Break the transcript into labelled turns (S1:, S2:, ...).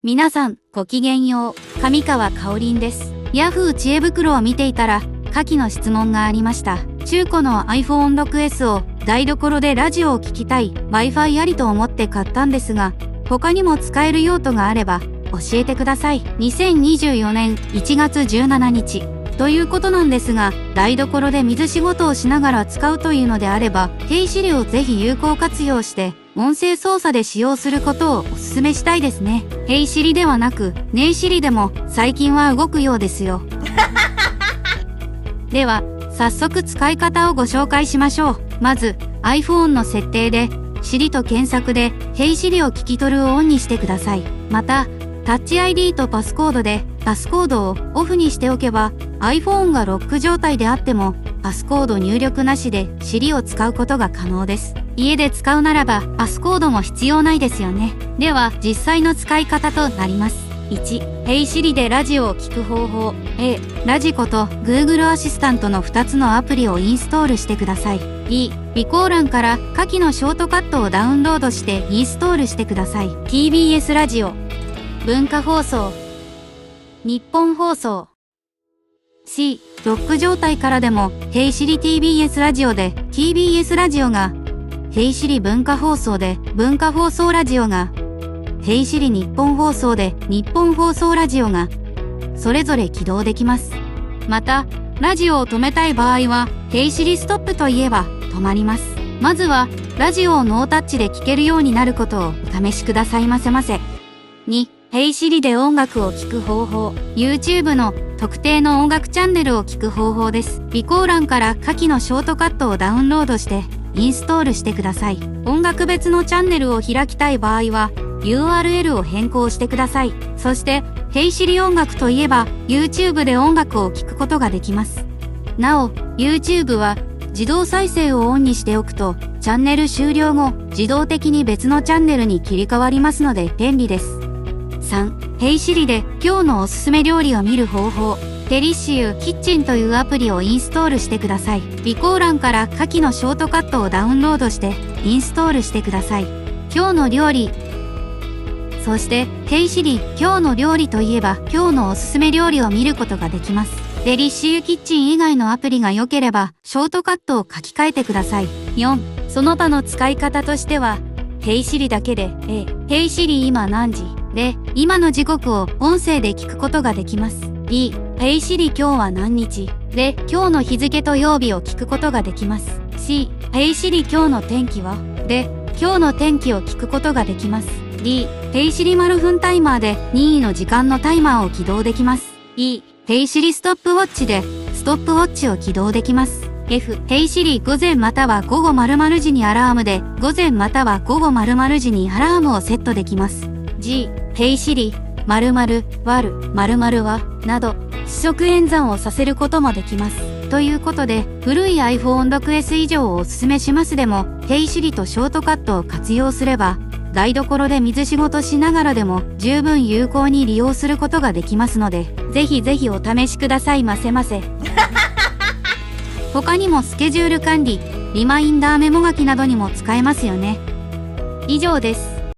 S1: 皆さん、ごきげんよう。上川かおりんです。ヤフー知恵袋を見ていたら、下記の質問がありました。中古の iPhone 6S を台所でラジオを聞きたい Wi-Fi ありと思って買ったんですが、他にも使える用途があれば教えてください。2024年1月17日。ということなんですが、台所で水仕事をしながら使うというのであれば、Hey Siriをぜひ有効活用して、音声操作で使用することをお勧めしたいですね。Hey Siriではなく、ねえSiriでも最近は動くようですよ。では、早速使い方をご紹介しましょう。まず、iPhone の設定で、Siri と検索で、Hey Siri を聞き取るをオンにしてください。また、タッチ ID とパスコードでパスコードをオフにしておけば iPhone がロック状態であってもパスコード入力なしで Siri を使うことが可能です。家で使うならばパスコードも必要ないですよね。では実際の使い方となります。1、Hey Siri でラジオを聞く方法。A、ラジコと Google アシスタントの2つのアプリをインストールしてください。B、備考欄から下記のショートカットをダウンロードしてインストールしてください。TBS ラジオ、文化放送、日本放送。C、ロック状態からでも、Hey Siri TBS ラジオで、TBS ラジオが、Hey Siri 文化放送で、文化放送ラジオが、Hey Siri 日本放送で、日本放送ラジオが、それぞれ起動できます。また、ラジオを止めたい場合は、Hey Siri ストップと言えば、止まります。まずは、ラジオをノータッチで聞けるようになることをお試しくださいませませ。2、Hey Siri で音楽を聴く方法。YouTube の特定の音楽チャンネルを聴く方法です。備考欄から下記のショートカットをダウンロードしてインストールしてください。音楽別のチャンネルを開きたい場合は URL を変更してください。そして Hey Siri 音楽といえば YouTube で音楽を聴くことができます。なお YouTube は自動再生をオンにしておくとチャンネル終了後自動的に別のチャンネルに切り替わりますので便利です。3、Hey Siri で今日のおすすめ料理を見る方法。デリッシュキッチンというアプリをインストールしてください。備考欄から下記のショートカットをダウンロードしてインストールしてください。今日の料理。そして Hey Siri 今日の料理といえば今日のおすすめ料理を見ることができます。デリッシュキッチン以外のアプリが良ければショートカットを書き換えてください。4、その他の使い方としてはHey Siri だけで A、Hey Siri 今何時で、今の時刻を音声で聞くことができます。B、Hey Siri 今日は何日で、今日の日付と曜日を聞くことができます。C、Hey Siri 今日の天気はで、今日の天気を聞くことができます。D、Hey Siri マル分タイマーで任意の時間のタイマーを起動できます。E、Hey Siri ストップウォッチでストップウォッチを起動できます。F、Hey Siri 午前または午後〇〇時にアラームで、午前または午後〇〇時にアラームをセットできます。G、Hey Siri、〇〇、割る、〇〇は、など、四則演算をさせることもできます。ということで、古い iPhone 6S 以上をおすすめしますでも、Hey Siri とショートカットを活用すれば、台所で水仕事しながらでも十分有効に利用することができますので、ぜひぜひお試しくださいませませ。他にもスケジュール管理、リマインダーメモ書きなどにも使えますよね。以上です。